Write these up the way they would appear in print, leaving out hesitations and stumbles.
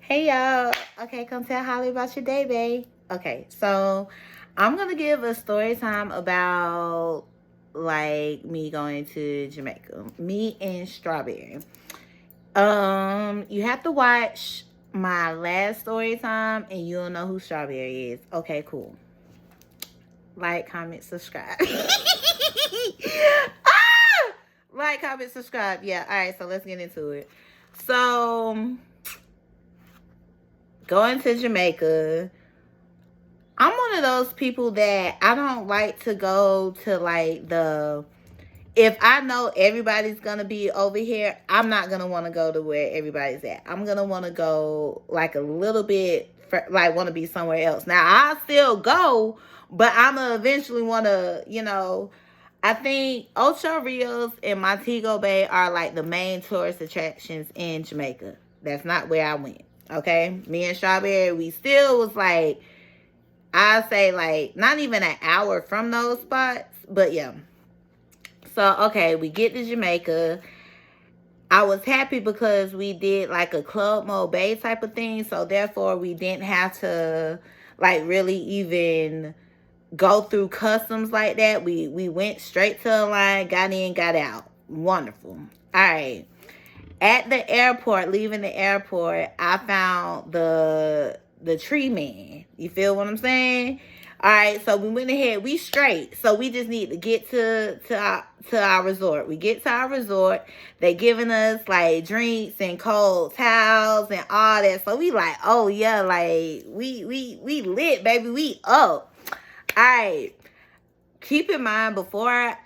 Hey y'all. Okay, come tell Holly about your day, babe. Okay, so I'm gonna give a story time about like me going to Jamaica. Me and Strawberry. You have to watch my last story time and you'll know who Strawberry is. Okay, cool. Like, comment, subscribe. Ah! Like, comment, subscribe. Yeah, alright, so let's get into it. So going to Jamaica. I'm one of those people that I don't like to go to like if I know everybody's gonna be over here, I'm not gonna want to go to where everybody's at. I'm gonna want to go like a little bit, like want to be somewhere else. Now I'll still go, but I'm gonna eventually want to, I think Ocho Rios and Montego Bay are like the main tourist attractions in Jamaica. That's not where I went. Okay, me and Strawberry, we still was like, I say like not even an hour from those spots, but yeah. So okay, we get to Jamaica. I was happy because we did like a Club Mo Bay type of thing, so therefore we didn't have to like really even go through customs like that. We went straight to the line, got in, got out. Wonderful. All right. At the airport, leaving the airport, I found the tree man. You feel what I'm saying? All right, so we went ahead. We straight. So we just need to get to our resort. We get to our resort. They giving us like drinks and cold towels and all that. So we like, oh yeah, like we lit, baby. We up. All right. Keep in mind, before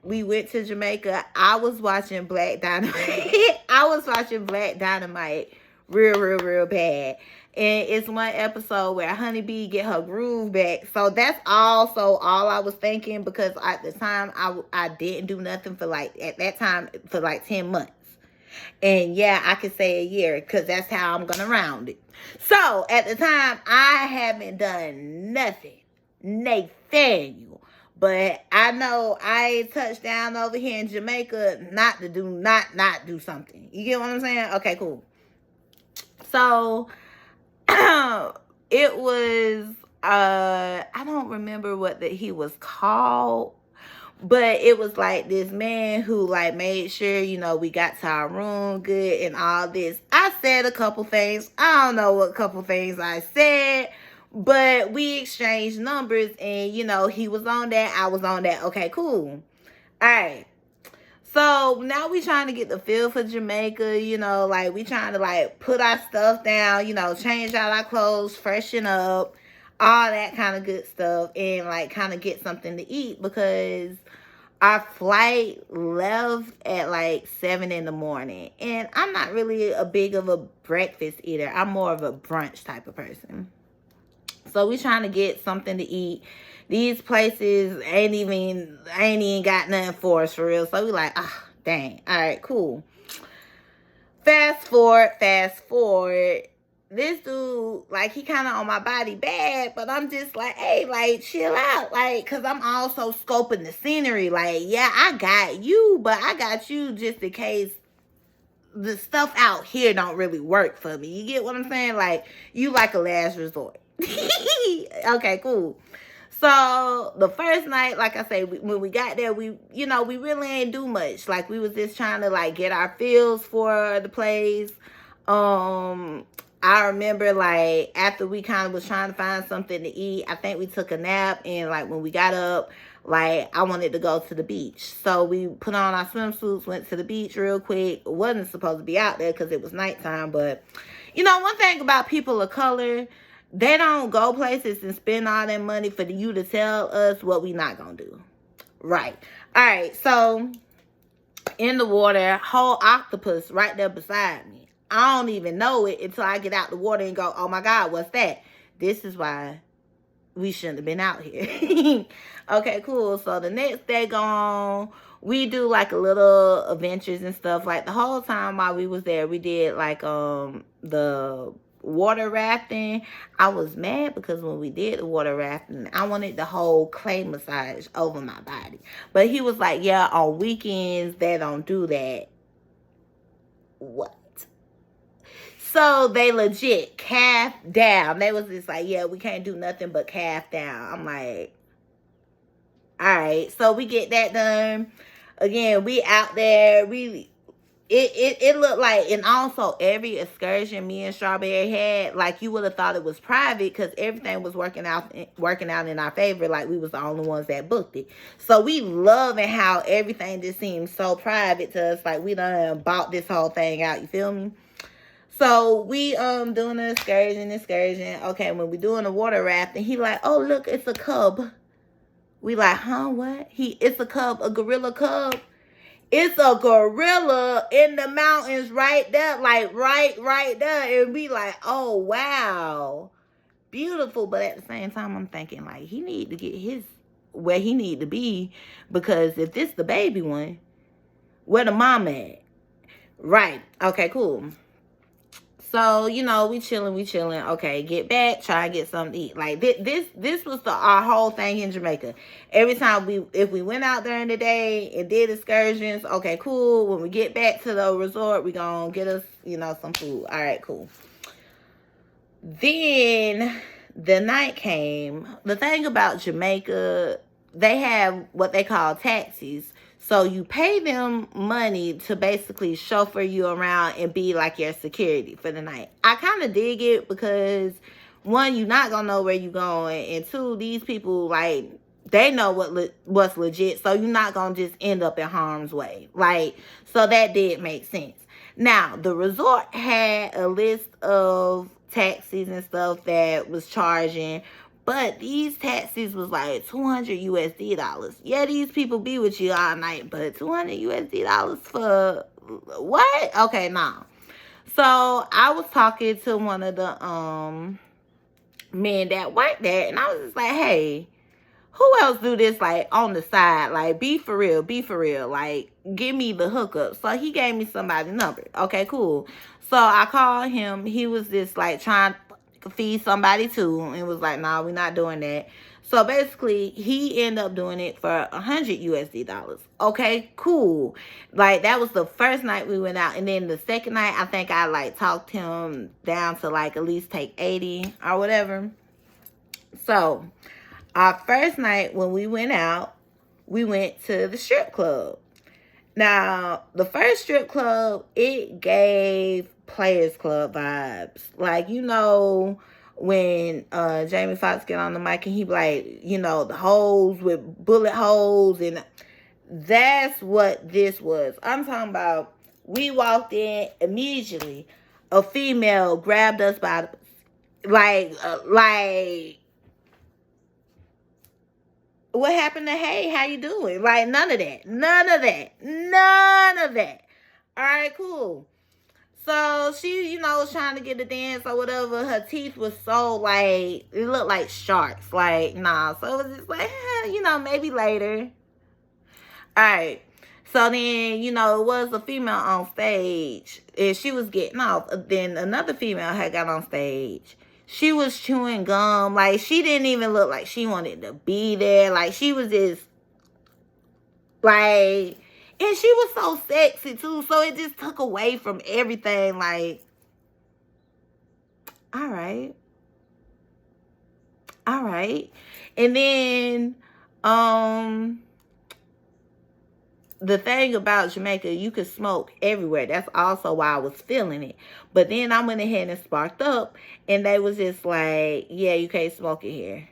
we went to Jamaica, I was watching Black Dynamite. I was watching Black Dynamite real bad. And it's one episode where Honeybee get her groove back. So that's also all I was thinking, because at the time I didn't do nothing for like, at that time, for like 10 months. And yeah, I could say a year, because that's how I'm going to round it. So at the time, I haven't done nothing. Nathaniel. But I know I touched down over here in Jamaica not do something. You get what I'm saying? Okay, cool. So it was I don't remember what he was called, but it was like this man who like made sure, we got to our room good and all this. I said a couple things. I don't know what couple things I said, but we exchanged numbers and, he was on that. I was on that. Okay, cool. All right. So now we trying to get the feel for Jamaica, like we trying to like put our stuff down, change out our clothes, freshen up, all that kind of good stuff, and like kind of get something to eat, because our flight left at like 7 in the morning. And I'm not really a big of a breakfast eater. I'm more of a brunch type of person. So we trying to get something to eat. These places ain't even got nothing for us for real. So we like, dang. All right, cool. Fast forward. This dude, like, he kind of on my body bad, but I'm just like, hey, like, chill out. Like, because I'm also scoping the scenery. Like, yeah, I got you, but I got you just in case the stuff out here don't really work for me. You get what I'm saying? Like, you like a last resort. Okay, cool. So the first night, like I say, when we got there, we really ain't do much. Like, we was just trying to like get our feels for the place. I remember like after we kind of was trying to find something to eat, I think we took a nap, and like when we got up, like I wanted to go to the beach. So we put on our swimsuits, went to the beach real quick. Wasn't supposed to be out there because it was nighttime, but one thing about people of color, they don't go places and spend all that money for you to tell us what we not gonna do. Right. All right. So in the water, whole octopus right there beside me. I don't even know it until I get out the water and go, oh my God, what's that? This is why we shouldn't have been out here. Okay, cool. So the next day gone, we do like a little adventures and stuff. Like the whole time while we was there, we did like the water rafting. I was mad because when we did the water rafting, I wanted the whole clay massage over my body. But he was like, yeah, on weekends they don't do that. What? So they legit calf down. They was just like, yeah, we can't do nothing but calf down. I'm like, all right. So we get that done. Again, we out there. It looked like, and also every excursion me and Strawberry had, like, you would have thought it was private because everything was working out in our favor. Like, we was the only ones that booked it. So we loving how everything just seems so private to us. Like, we done bought this whole thing out. You feel me? So we doing an excursion. Okay, when we doing the water rafting, he like, oh look, it's a cub. We like, huh? What? It's a cub, a gorilla cub. It's a gorilla in the mountains right there, like right there. And we like, oh wow, beautiful. But at the same time, I'm thinking like he need to get his where he need to be, because if this the baby one, where the mom at? Right. Okay, cool. So, you know, we chilling. Okay, get back, try and get something to eat. Like, this was our whole thing in Jamaica. Every time if we went out during the day and did excursions, okay, cool. When we get back to the resort, we gonna get us, you know, some food. All right, cool. Then the night came. The thing about Jamaica, they have what they call taxis. So you pay them money to basically chauffeur you around and be like your security for the night. I kind of dig it because, one, you're not going to know where you're going. And two, these people, like, they know what's legit. So you're not going to just end up in harm's way. Like, so that did make sense. Now, the resort had a list of taxis and stuff that was charging, but these taxis was like $200 USD. Yeah, these people be with you all night, but $200 USD for what? Okay, nah. So I was talking to one of the men that worked there, and I was just like, hey, who else do this like on the side? Like, be for real. Like, give me the hookup. So he gave me somebody's number. Okay, cool. So I called him. He was just like trying to feed somebody too, and was like, nah, we're not doing that. So basically, he ended up doing it for $100 USD. Okay, cool. Like, that was the first night we went out, and then the second night, I think I like talked him down to like at least take 80 or whatever. So our first night when we went out, we went to the strip club. Now, the first strip club, it gave Players Club vibes. Like, you know, when Jamie Foxx get on the mic and he be like, you know, the holes with bullet holes, and that's what this was. I'm talking about, we walked in immediately, a female grabbed us by the, like, what happened to, hey, how you doing? Like, none of that. All right, cool. So she, you know, was trying to get the dance or whatever. Her teeth was so, like, it looked like sharks. Like, nah. So it was just like, you know, maybe later. All right. So then, you know, it was a female on stage, and she was getting off. Then another female had got on stage. She was chewing gum. Like, she didn't even look like she wanted to be there. Like, she was just, like, and she was so sexy, too. So it just took away from everything. Like, all right. And then, the thing about Jamaica, you could smoke everywhere. That's also why I was feeling it. But then I went ahead and sparked up, and they was just like, yeah, you can't smoke it here.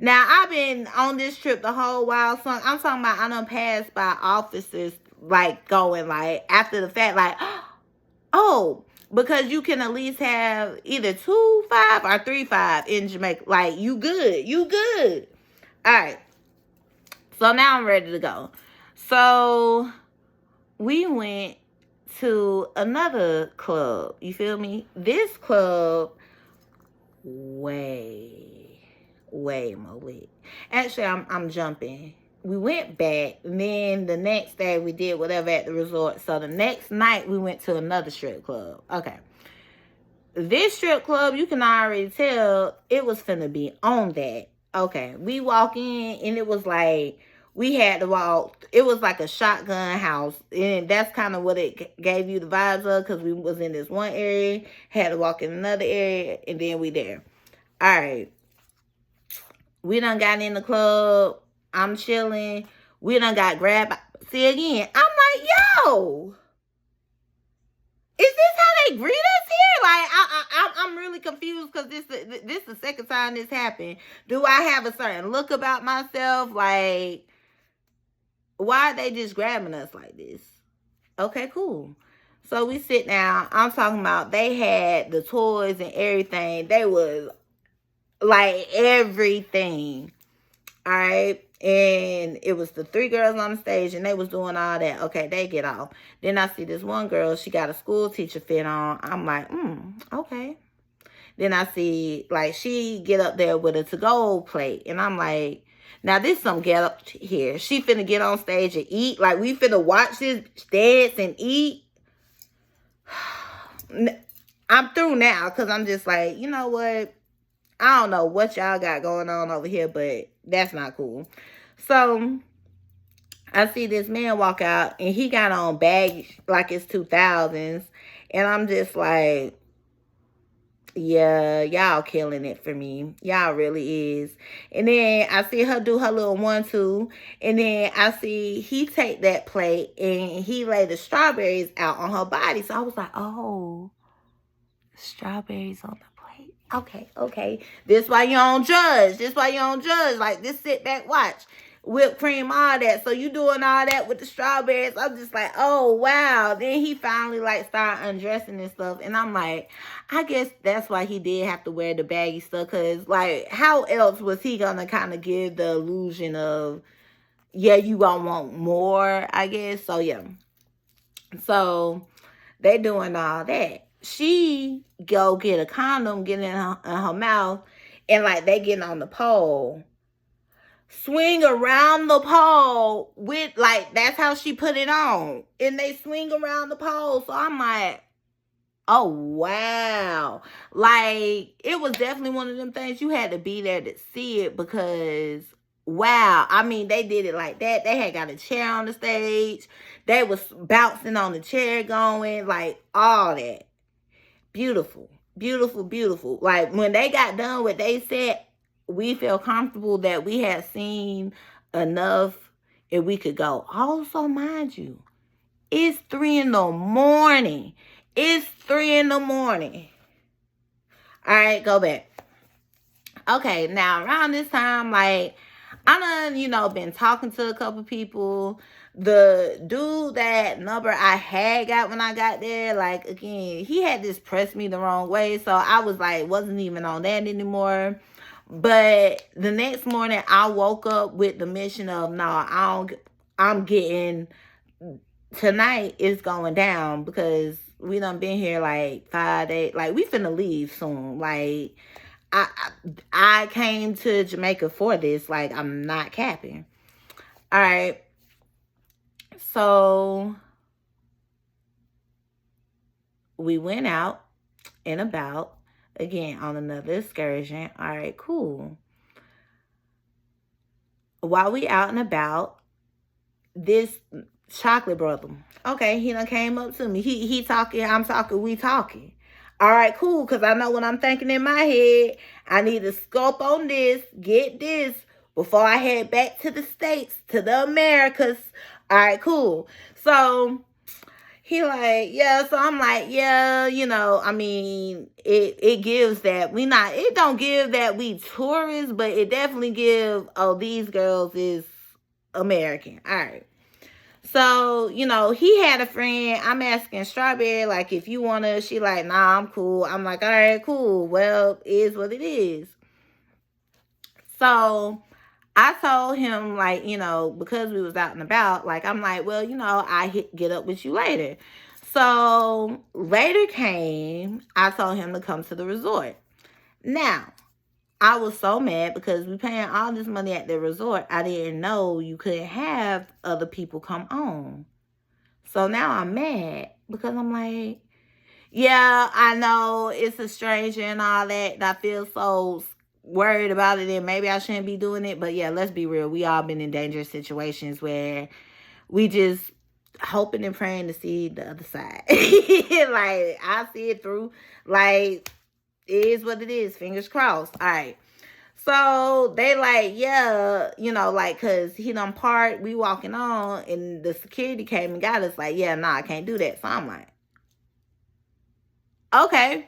Now, I've been on this trip the whole while, so I'm talking about I done passed by officers, like, going, like, after the fact, like, oh, because you can at least have either 2.5 or 3.5 in Jamaica. Like, you good. All right. So now I'm ready to go. So we went to another club. You feel me? This club, way more lit. Actually, I'm jumping. We went back, and then the next day we did whatever at the resort. So the next night we went to another strip club. Okay. This strip club, you can already tell it was finna be on that. Okay. We walk in, and it was like We had to walk. It was like a shotgun house, and that's kind of what it gave you the vibes of, because we was in this one area, had to walk in another area, and then we there. All right, we done got in the club. I'm chilling. We done got grabbed. See again. I'm like, yo, is this how they greet us here? Like, I'm really confused, because this the second time this happened. Do I have a certain look about myself? Like, why are they just grabbing us like this? Okay, cool. So we sit down. I'm talking about they had the toys and everything. They was like everything. All right. And it was the three girls on the stage, and they was doing all that. Okay, they get off. Then I see this one girl, she got a school teacher fit on. I'm like, okay. Then I see, like, she get up there with a to-go plate. And I'm like, now this some get up here. She finna get on stage and eat. Like, we finna watch this dance and eat. I'm through now, because I'm just like, you know what? I don't know what y'all got going on over here, but that's not cool. So I see this man walk out, and he got on baggage like it's 2000s. And I'm just like, yeah, y'all killing it for me. Y'all really is. And then I see her do her little 1-2. And then I see he take that plate and he lay the strawberries out on her body. So I was like, oh, strawberries on the plate. Okay. This why you don't judge. Like, this sit back, watch. Whipped cream, all that. So you doing all that with the strawberries. I'm just like, oh, wow. Then he finally, like, started undressing and stuff. And I'm like, I guess that's why he did have to wear the baggy stuff. Because, like, how else was he going to kind of give the illusion of, yeah, you going to want more, I guess. So, yeah. So, they doing all that. She go get a condom, get in her mouth, and, like, they getting on the pole. Swing around the pole with, like, that's how she put it on. And they swing around the pole. So I'm like, oh, wow. Like, it was definitely one of them things you had to be there to see it, because, wow. I mean, they did it like that. They had got a chair on the stage. They was bouncing on the chair going, like, all that. Beautiful. Like, when they got done what they said, we felt comfortable that we had seen enough and we could go. Also, mind you, it's 3 in the morning. All right, go back. Okay, now around this time, like, I done, been talking to a couple people. The dude, that number I had got when I got there, like, again, he had just pressed me the wrong way. So I was like, wasn't even on that anymore. But the next morning, I woke up with the mission of, I'm getting, tonight is going down, because we done been here like 5 days. Like, we finna leave soon. Like, I came to Jamaica for this. Like, I'm not capping. All right. So we went out and about. Again, on another excursion. All right, cool. While we out and about, this chocolate brother, okay, he done came up to me. He talking, I'm talking, we talking. All right, cool, because I know what I'm thinking in my head. I need to scope on this, get this, before I head back to the States, to the Americas. All right, cool. So he like, yeah, so I'm like, yeah, I mean, it gives that it don't give that we tourists, but it definitely give, oh, these girls is American. All right. So, he had a friend. I'm asking Strawberry, like, if you want to, she like, nah, I'm cool. I'm like, all right, cool. Well, it is what it is. So I told him, like, because we was out and about, like, I'm like, well, I get up with you later. So later came, I told him to come to the resort. Now, I was so mad because we paying all this money at the resort. I didn't know you couldn't have other people come on. So now I'm mad because I'm like, yeah, I know it's a stranger and all that. And I feel so worried about it and maybe I shouldn't be doing it. But yeah, let's be real. We all been in dangerous situations where we just hoping and praying to see the other side. Like, I see it through. Like, it is what it is. Fingers crossed. All right. So they like, yeah, you know, like, cause he done parked, we walking on, and the security came and got us. Like, yeah, nah, I can't do that. So I'm like, okay.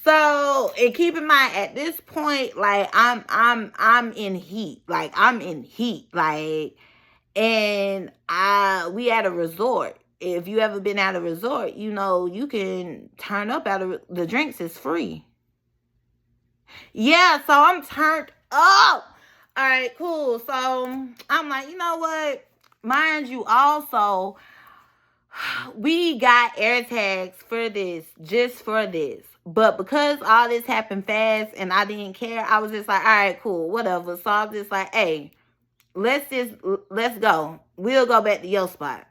So, and keep in mind, at this point, like, I'm in heat. Like, I'm in heat. Like, and we at a resort. If you ever been at a resort, you know you can turn up at the drinks is free. Yeah, so I'm turned up. All right, cool. So I'm like, you know what? Mind you, also, we got air tags for this, just for this. But because all this happened fast and I didn't care, I was just like, all right, cool, whatever. So I'm just like, hey, let's go. We'll go back to your spot.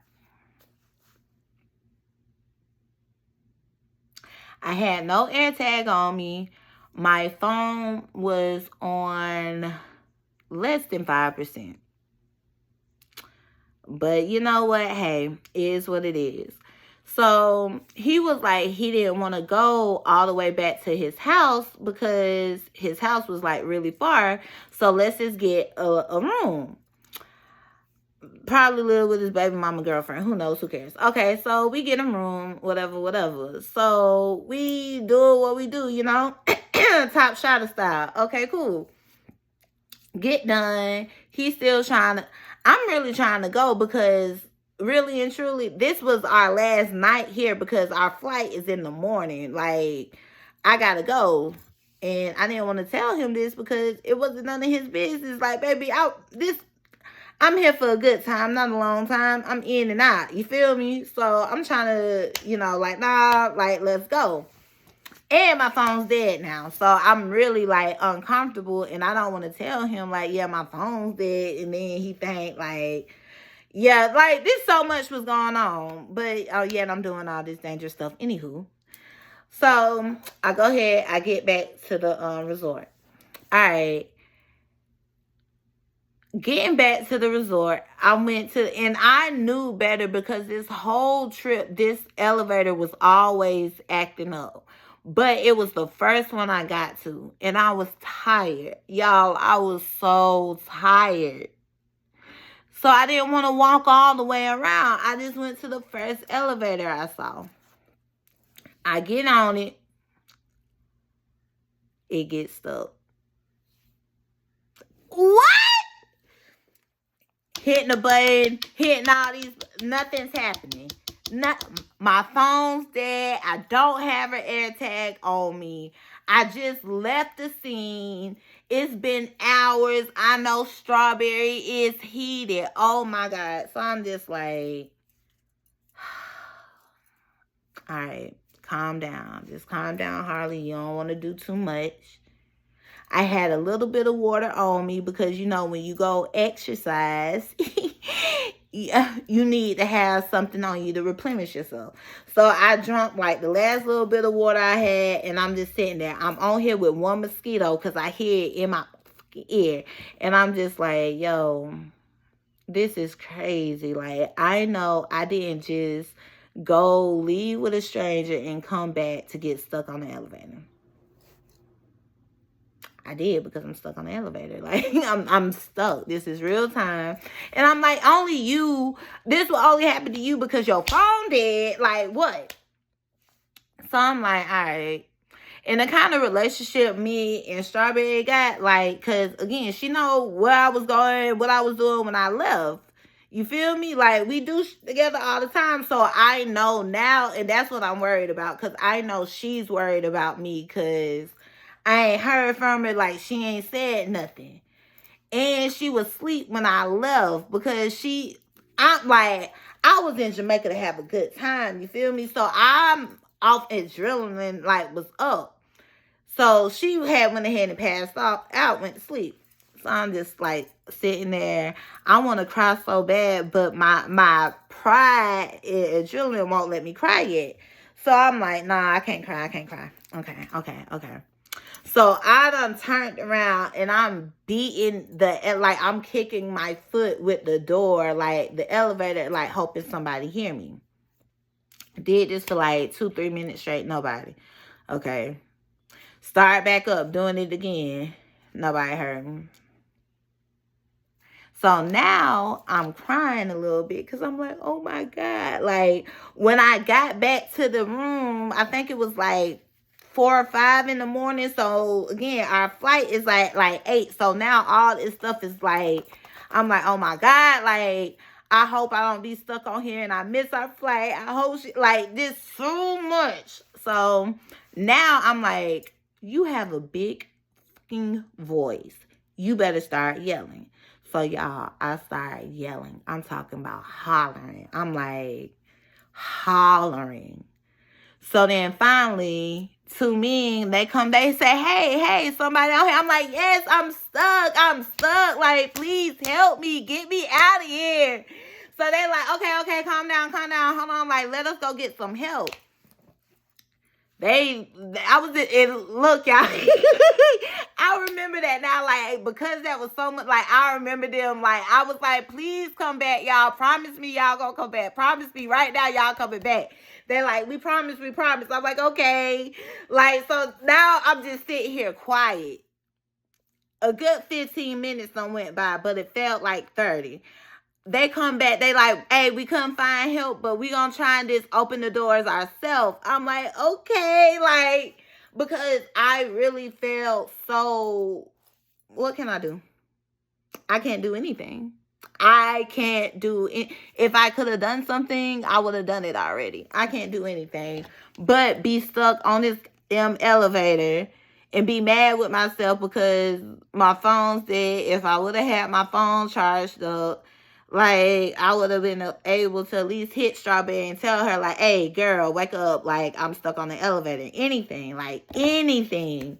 I had no air tag on me. My phone was on less than 5%. But you know what? Hey, it is what it is. So he was like, he didn't want to go all the way back to his house because his house was like really far. So let's just get a room. Probably live with his baby mama girlfriend. Who knows? Who cares? Okay, so we get a room, whatever. So we do what we do, you know? Top shotter style. Okay, cool. Get done. He's still trying to... I'm really trying to go because really and truly, this was our last night here because our flight is in the morning. Like, I gotta go. And I didn't want to tell him this because it wasn't none of his business. Like, baby, I'm here for a good time, not a long time. I'm in and out. You feel me? So I'm trying to, you know, like, nah, like, let's go. And my phone's dead now. So I'm really, like, uncomfortable. And I don't want to tell him, like, yeah, my phone's dead. And then he think, like, yeah, like, this so much was going on. But, oh, yeah, I'm doing all this dangerous stuff. Anywho. So I go ahead. I get back to the resort. All right. Getting back to the resort, I went to, and I knew better because this whole trip, this elevator was always acting up. But it was the first one I got to, and I was tired. Y'all, I was so tired. So I didn't want to walk all the way around. I just went to the first elevator I saw. I get on it. It gets stuck. What? Hitting the button, hitting all these, nothing's happening. My phone's dead. I don't have an air tag on me. I just left the scene. It's been hours. I know Strawberry is heated. Oh my God. So I'm just like, all right, calm down. Just calm down, Harley. You don't want to do too much. I had a little bit of water on me because, you know, when you go exercise, you need to have something on you to replenish yourself. So I drank like the last little bit of water I had, and I'm just sitting there. I'm on here with one mosquito because I hear it in my ear. And I'm just like, yo, this is crazy. Like, I know I didn't just go leave with a stranger and come back to get stuck on the elevator. I did because I'm stuck on the elevator. Like, I'm stuck. This is real time. And I'm like, only you, this will only happen to you because your phone dead. Like, what? So I'm like, all right. And the kind of relationship me and Strawberry got, like, because, again, she know where I was going, what I was doing when I left. You feel me? Like, we do together all the time. So I know now, and that's what I'm worried about. Because I know she's worried about me because I ain't heard from her, like, she ain't said nothing. And she was asleep when I left because I was in Jamaica to have a good time, you feel me? So I'm off adrenaline, like, was up. So she had went ahead and passed out, went to sleep. So I'm just, like, sitting there. I want to cry so bad, but my pride and adrenaline won't let me cry yet. So I'm like, nah, I can't cry. Okay. So I done turned around and I'm beating like I'm kicking my foot with the door, like the elevator, like hoping somebody hear me. Did this for like 2-3 minutes straight, nobody. Okay. Start back up, doing it again. Nobody heard me. So now I'm crying a little bit because I'm like, oh my God. Like when I got back to the room, I think it was like 4 or 5 in the morning. So again, our flight is like 8. So now all this stuff is like, I'm like, oh my God, like I hope I don't be stuck on here and I miss our flight. I hope like this so much. So now I'm like, you have a big fucking voice. You better start yelling. So y'all, I started yelling. I'm talking about hollering. I'm like hollering. So then finally, 2 men, they come, they say, hey, somebody out here. I'm like, yes, I'm stuck. Like, please help me. Get me out of here. So they like, okay, calm down. Hold on. Like, let us go get some help. Look, y'all. I remember that now, like, because that was so much, like, I remember them, like, I was like, please come back, y'all. Promise me y'all gonna come back. Promise me right now y'all coming back. They're like, we promise. I'm like, okay. Like, so now I'm just sitting here quiet. A good 15 minutes done went by, but it felt like 30. They come back, they like, hey, we couldn't find help, but we gonna try and just open the doors ourselves. I'm like, okay, like, because I really felt so, what can I do? I can't do anything. I can't do it. If I could have done something, I would have done it already. I can't do anything but be stuck on this damn elevator and be mad with myself because my phone's dead. If I would have had my phone charged up, like, I would have been able to at least hit Strawberry and tell her, like, hey, girl, wake up. Like, I'm stuck on the elevator. Anything. Like, anything.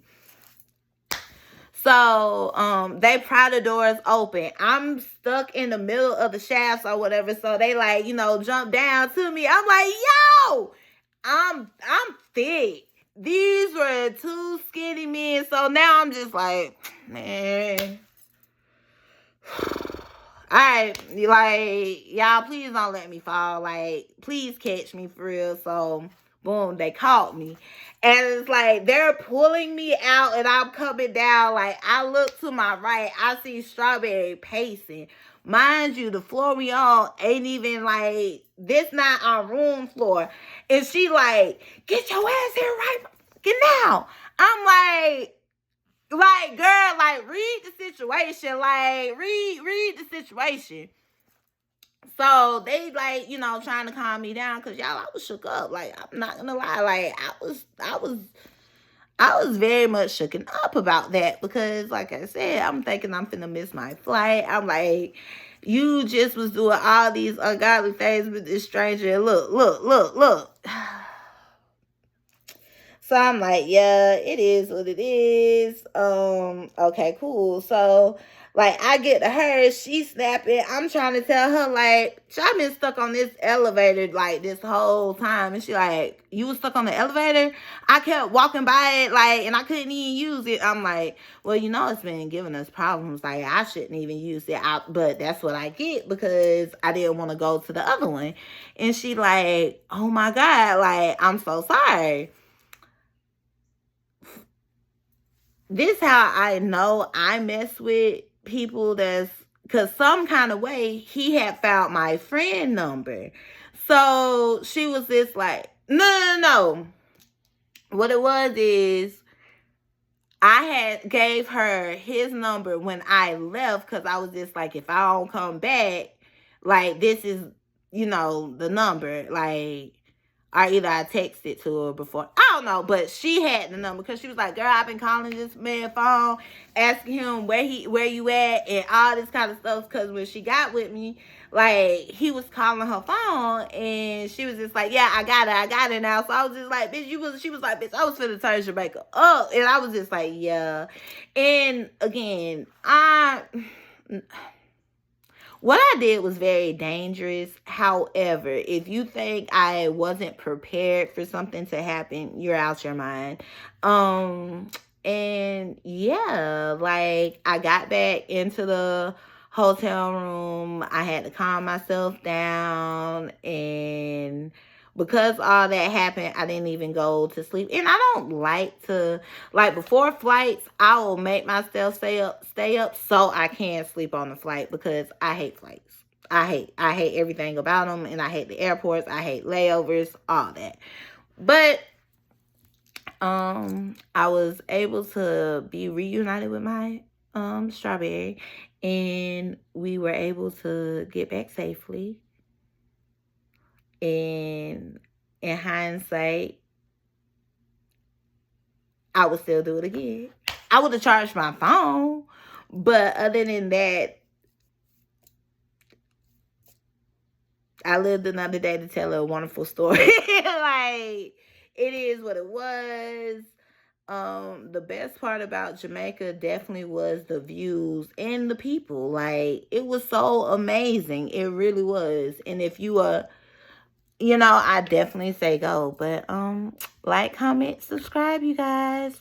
So, they pry the doors open. I'm stuck in the middle of the shafts or whatever. So, they, like, jump down to me. I'm like, yo, I'm thick. These were 2 skinny men. So, now I'm just like, man. Alright, like, y'all, please don't let me fall. Like, please catch me for real. So, boom, they caught me. And it's like, they're pulling me out and I'm coming down. Like, I look to my right, I see Strawberry pacing. Mind you, the floor we on ain't even like, this not our room floor. And she like, get your ass here right now. I'm like, girl, like, read the situation. Like, read the situation. So they like, trying to calm me down because y'all, I was shook up. Like, I'm not gonna lie. Like, I was very much shooken up about that because, like I said, I'm thinking I'm finna miss my flight. I'm like, you just was doing all these ungodly things with this stranger. Look. So I'm like, yeah, it is what it is. Okay, cool. So, like, I get to her, she's snapping. I'm trying to tell her, like, I've been stuck on this elevator, like, this whole time. And she like, you was stuck on the elevator? I kept walking by it, like, and I couldn't even use it. I'm like, well, it's been giving us problems. Like, I shouldn't even use it. But that's what I get because I didn't want to go to the other one. And she like, oh, my God, like, I'm so sorry. This how I know I mess with people because some kind of way he had found my friend number. So she was just like, no. What it was is I had gave her his number when I left because I was just like, if I don't come back, like, this is, the number. Like, or either I texted to her before. I don't know, but she had the number because she was like, girl, I've been calling this man phone, asking him where you at and all this kind of stuff. Because when she got with me, like, he was calling her phone and she was just like, yeah, I got it now. So I was just like, bitch, she was like, bitch, I was finna turn Jamaica up. And I was just like, yeah. And again, what I did was very dangerous. However, if you think I wasn't prepared for something to happen, you're out your mind. And yeah, like I got back into the hotel room. I had to calm myself down. And because all that happened, I didn't even go to sleep. And I don't like to, like before flights, I will make myself stay up so I can sleep on the flight because I hate flights. I hate everything about them, and I hate the airports. I hate layovers, all that. But I was able to be reunited with my strawberry, and we were able to get back safely. And in hindsight, I would still do it again. I would have charged my phone, but other than that, I lived another day to tell a wonderful story. Like, it is what it was. The best part about Jamaica definitely was the views and the people. Like, it was so amazing. It really was. And if you are, I definitely say go. But like, comment, subscribe, you guys.